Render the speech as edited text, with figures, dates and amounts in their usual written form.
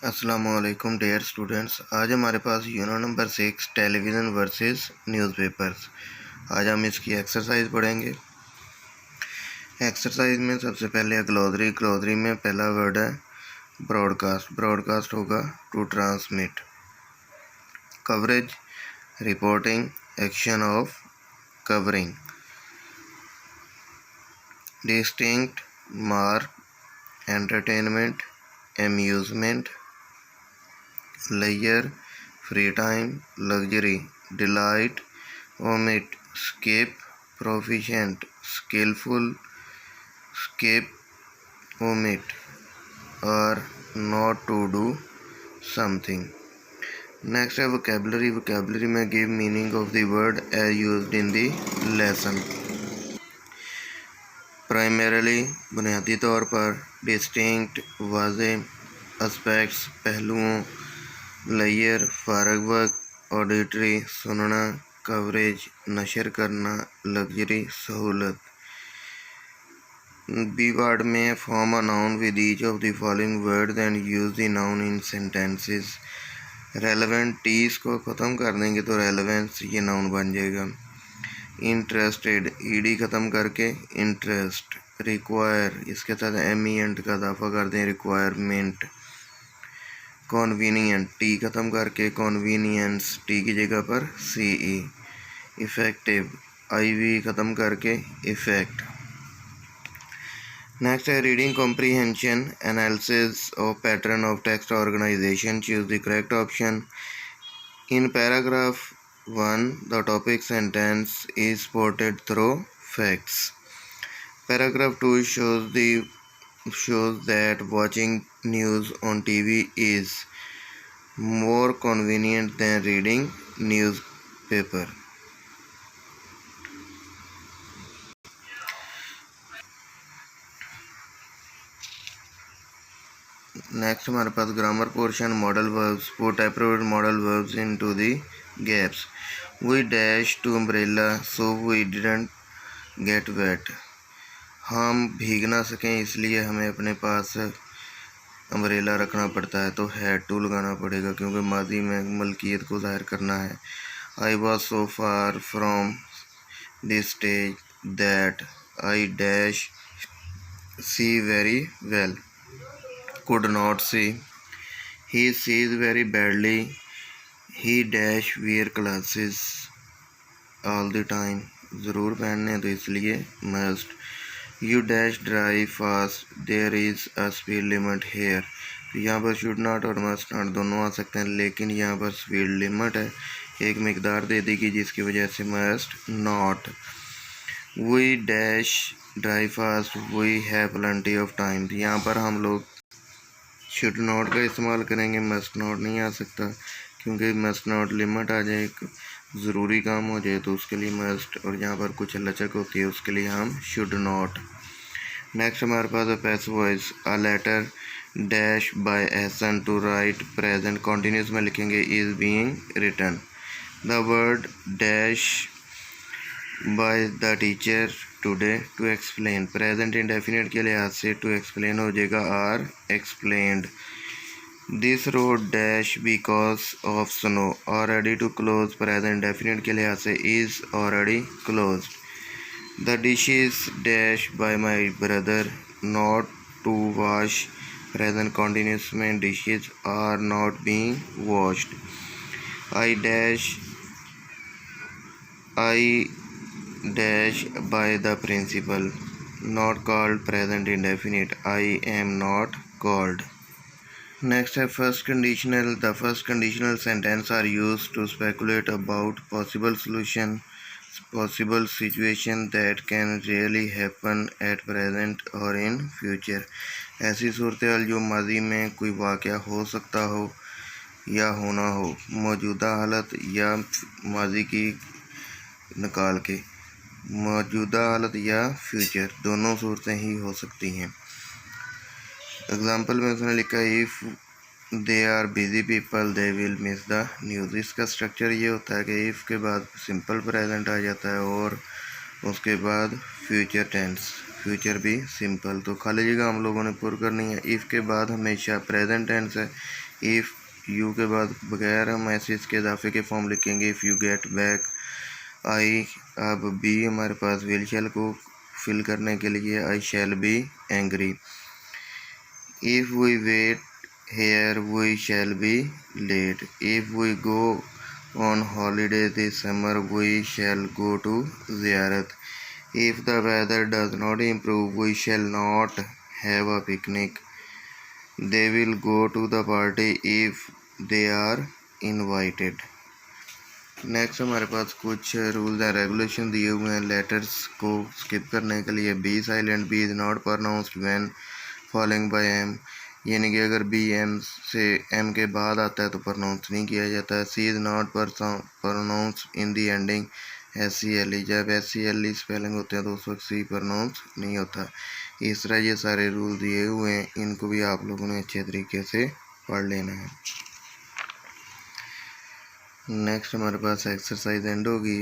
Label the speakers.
Speaker 1: अस्सलामुअलैकुम dear students. आज हमारे पास unit number 6 television versus newspapers. आज हम इसकी एक्सरसाइज पढ़ेंगे। एक्सरसाइज में सबसे पहले ग्लोसरी में पहला वर्ड है ब्रॉडकास्ट। ब्रॉडकास्ट होगा to transmit. Coverage reporting, action of covering. Distinct mark entertainment amusement. लेयर free time luxury delight omit skip proficient skilful skip omit और not to do something. Next है वोकैबुलरी। वोकैबुलरी में give meaning of the word as used in the lesson. Primarily बुनियादी तौर पर, distinct वाज़े aspects पहलुओं, layer फ़ारग वक्त, auditory सुनना, कवरेज नशर करना, लग्जरी सहूलत। बी वर्ड में form a noun with each of the following words and use the noun in sentences. Relevant टीज को ख़त्म कर देंगे तो रेलेवेंस ये नाउन बन जाएगा। इंटरेस्टेड ईडी ख़त्म करके इंटरेस्ट। रिक्वायर इसके साथ एमिएंट का इजाफा कर दें रिक्वायरमेंट। कॉन्वीनियंट टी ख़त्म करके कॉन्वीनियंस, टी की जगह पर सी ई। इफ़ेक्टिव आई वी ख़त्म करके इफ़ेक्ट। नेक्स्ट है reading comprehension analysis of pattern of text organisation. Choose the correct option. In paragraph 1 the topic sentence is supported through facts. Paragraph 2 shows that watching news on TV is more convenient than reading newspaper. Next हमारे पास grammar portion modal verbs. Put appropriate modal verbs into the gaps. We dash to umbrella so we didn't get wet. हम भीग ना सकें इसलिए हमें अपने पास umbrella रखना पड़ता है, तो हैड टू लगाना पड़ेगा क्योंकि माजी में मलकियत को ज़ाहिर करना है। I was so far from this stage that I dash see very well could not see. He sees very badly. He dash wear glasses all the time. ज़रूर पहनने तो इसलिए must. You dash drive fast. There is a speed limit here. यहाँ पर should not और must not दोनों आ सकते हैं, लेकिन यहाँ पर speed limit है, एक मिकदार दे देगी जिसकी वजह से must not. We dash drive fast. We have plenty of time. यहाँ पर हम लोग शुड नॉट का इस्तेमाल करेंगे, मस्ट नॉट नहीं आ सकता क्योंकि मस्ट नॉट लिमिट आ जाए, एक ज़रूरी काम हो जाए तो उसके लिए मस्ट, और यहाँ पर कुछ लचक होती है उसके लिए हम शुड नॉट। नेक्स्ट हमारे पास है passive voice. A letter dash by Ehsan to write present continuous में लिखेंगे is being written. The word dash by the teacher today to explain. Present indefinite के लिहाज से टू एक्सप्लेन हो जाएगा are explained. This road dash because of snow already to close. Present indefinite के लिहाज से is already close. The dishes dash by my brother not to wash. Present continuous में dishes are not being washed. I dash I dash by the principal, not called present indefinite. I am not called. Next है first conditional. The first conditional sentence are used to speculate about possible situation that can really happen at present or in future. ऐसी सूरत हाल जो माजी में कोई वाक़या हो सकता हो या होना हो, मौजूदा हालत या माजी की निकाल के, मौजूदा हालत या फ्यूचर दोनों सूरतें ही हो सकती हैं। एग्जाम्पल में उसने लिखा if they are busy people they will miss the news. इसका स्ट्रक्चर ये होता है कि इफ़ के बाद सिंपल प्रेजेंट आ जाता है और उसके बाद फ्यूचर टेंस, फ्यूचर भी सिंपल। तो खाली जगह हम लोगों ने पुर करनी है। इफ़ के बाद हमेशा प्रेजेंट टेंस है, इफ़ यू के बाद बगैर हम ऐसे इसके इजाफे के फॉर्म लिखेंगे। If you get back I. अब बी हमारे पास विल शैल को फिल करने के लिए I shall be angry. If we wait here we shall be late. If we go on holiday this summer we shall go to Ziarat. If the weather does not improve, we shall not have a picnic. They will go to the party if they are invited. Next हमारे पास कुछ rules and regulation दिए हुए हैं letters को skip करने के लिए। B silent, B is not pronounced when following by M, यानी कि अगर बी एम से एम के बाद आता है तो प्रोनाउंस नहीं किया जाता है। C is not pronounced in the ending SCLE, जब SCLE स्पेलिंग होते हैं तो उस वक्त सी प्रोनाउंस नहीं होता। इस तरह ये सारे रूल दिए हुए हैं, इनको भी आप लोगों ने अच्छे तरीके से पढ़ लेना है। नेक्स्ट हमारे पास एक्सरसाइज एंड होगी।